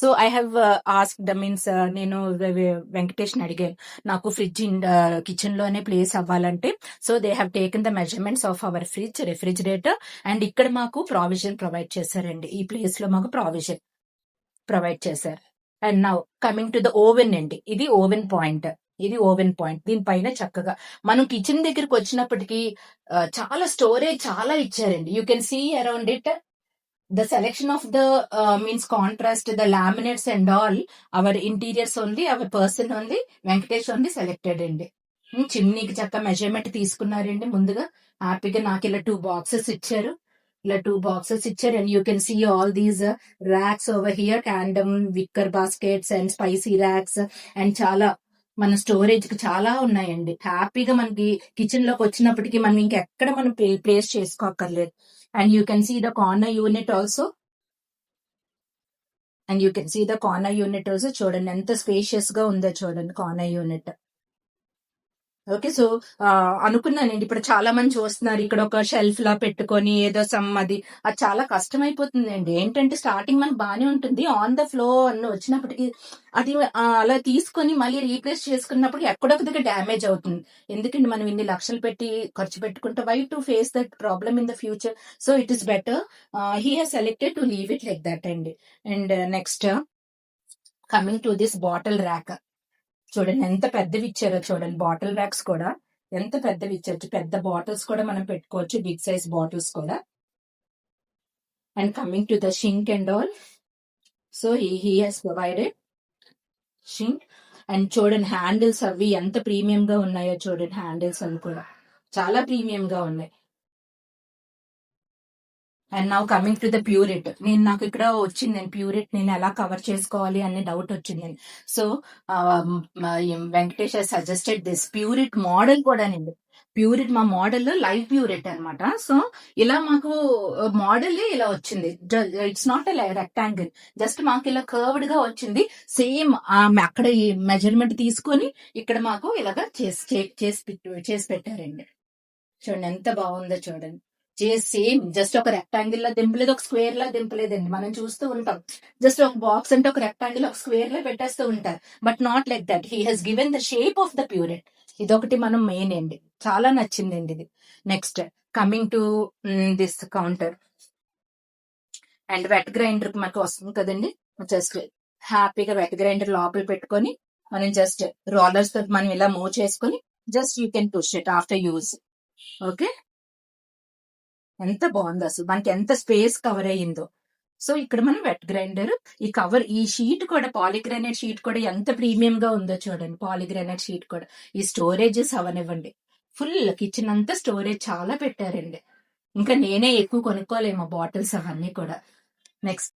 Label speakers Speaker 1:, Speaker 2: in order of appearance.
Speaker 1: So I have asked means నేను వెంకటేష్ని అడిగాను, నాకు ఫ్రిడ్జ్ కిచెన్ లోనే ప్లేస్ అవ్వాలంటే. So they have taken the measurements of our fridge, refrigerator, and ఇక్కడ మాకు ప్రావిజన్ ప్రొవైడ్ చేశారండి. ఈ ప్లేస్ లో మాకు ప్రావిజన్ ప్రొవైడ్ చేశారు. And now coming to the oven అండి. ఇది ఓవెన్ పాయింట్. దీనిపైన చక్కగా మనం కిచెన్ దగ్గరికి వచ్చినప్పటికీ చాలా స్టోరేజ్ చాలా ఇచ్చారండి. You can see around it the selection of the means contrast, the laminates and all, our interiors only, our person only, Venkatesh only selected అండి. చిమ్నీకి చక్క మెజర్మెంట్ తీసుకున్నారండి. ముందుగా హ్యాపీగా నాకు ఇలా 2 బాక్సెస్ ఇచ్చారు. And you can see all these racks over here, tandem wicker baskets and spicy racks, and చాలా మన స్టోరేజ్ కి చాలా ఉన్నాయండి. హ్యాపీగా మనకి కిచెన్ లోకి వచ్చినప్పటికీ మనం ఇంకెక్కడ మనం place చేసుకోక్కర్లేదు. And you can see the corner unit also. చూడండి ఎంత స్పేషియస్ గా ఉందో చూడండి కార్నర్ యూనిట్. ఓకే, సో అనుకున్నానండి, ఇప్పుడు చాలా మంది చూస్తున్నారు ఇక్కడ ఒక షెల్ఫ్ లా పెట్టుకొని ఏదో అది చాలా కష్టం అయిపోతుందండి. ఏంటంటే స్టార్టింగ్ మనకు బాగానే ఉంటుంది, ఆన్ ద ఫ్లో అన్న వచ్చినప్పటికీ అది అలా తీసుకొని మళ్ళీ రీప్లేస్ చేసుకున్నప్పుడు ఎక్కడొక దగ్గర డ్యామేజ్ అవుతుంది. ఎందుకంటే మనం ఇన్ని లక్షలు పెట్టి ఖర్చు పెట్టుకుంటే why to face that problem in the future. So it is better he has selected to leave it like that అండి. And next coming to this bottle rack. చూడండి ఎంత పెద్దవి ఇచ్చారో చూడండి. బాటిల్ ర్యాక్స్ కూడా ఎంత పెద్దవి ఇచ్చారు. పెద్ద బాటిల్స్ కూడా మనం పెట్టుకోవచ్చు, బిగ్ సైజ్ బాటిల్స్ కూడా. And coming to the sink and all, so he has provided sink. And చూడండి హ్యాండిల్స్ అవి ఎంత ప్రీమియం గా ఉన్నాయో చూడండి. హ్యాండిల్స్ అవి కూడా చాలా ప్రీమియం గా ఉన్నాయి. And now coming to the Pureit. నాకు ఇక్కడ వచ్చింది ప్యూరిట్ నేను ఎలా కవర్ చేసుకోవాలి అనే డౌట్ వచ్చింది. So Venkatesh suggested this Pureit model కూడా ప్యూరిట్ మా మోడల్ లైవ్ ప్యూరిట్ అనమాట. సో ఇలా మాకు మోడల్ ఇలా వచ్చింది. It's not a rectangle, just మాకు ఇలా కర్వ్డ్ గా వచ్చింది. సేమ్ అక్కడ ఈ మెజర్మెంట్ తీసుకొని ఇక్కడ మాకు ఇలాగా చేసి పెట్టారండి. చూడండి ఎంత బాగుందో చూడండి. సేమ్ జస్ట్ ఒక రెక్టాంగిల్ లా దింపలేదు, ఒక స్క్వేర్ లా దింపలేదండి. మనం చూస్తూ ఉంటాం జస్ట్ ఒక బాక్స్ అంటే ఒక రెక్టాంగిల్ ఒక స్క్వేర్ లా పెట్టేస్తూ ఉంటారు, but not like that. He has given the shape of the Pureit. ఇదొకటి మనం మెయిన్ అండి, చాలా నచ్చిందండి ఇది. Next coming to this counter and wet grinder మనకు వస్తుంది కదండి. జస్ట్ హ్యాపీగా వెట్ గ్రైండర్ లోపల పెట్టుకొని మనం జస్ట్ రోలర్స్ తో మనం ఇలా మూవ్ చేసుకొని just you can push it after use. Okay, ఎంత బాగుంది అసలు, మనకి ఎంత స్పేస్ కవర్ అయ్యిందో. సో ఇక్కడ మనం వెట్ గ్రైండర్, ఈ కవర్, ఈ షీట్ కూడా పాలిగ్రానైట్ షీట్ కూడా ఎంత ప్రీమియం గా ఉందో చూడండి. పాలిగ్రానైట్ షీట్ కూడా, ఈ స్టోరేజెస్ అవనివ్వండి, ఫుల్ కిచెన్ అంతా స్టోరేజ్ చాలా పెట్టారండి. ఇంకా నేనే ఎక్కువ కొనుక్కోలేమో బాటిల్స్ అవన్నీ కూడా. నెక్స్ట్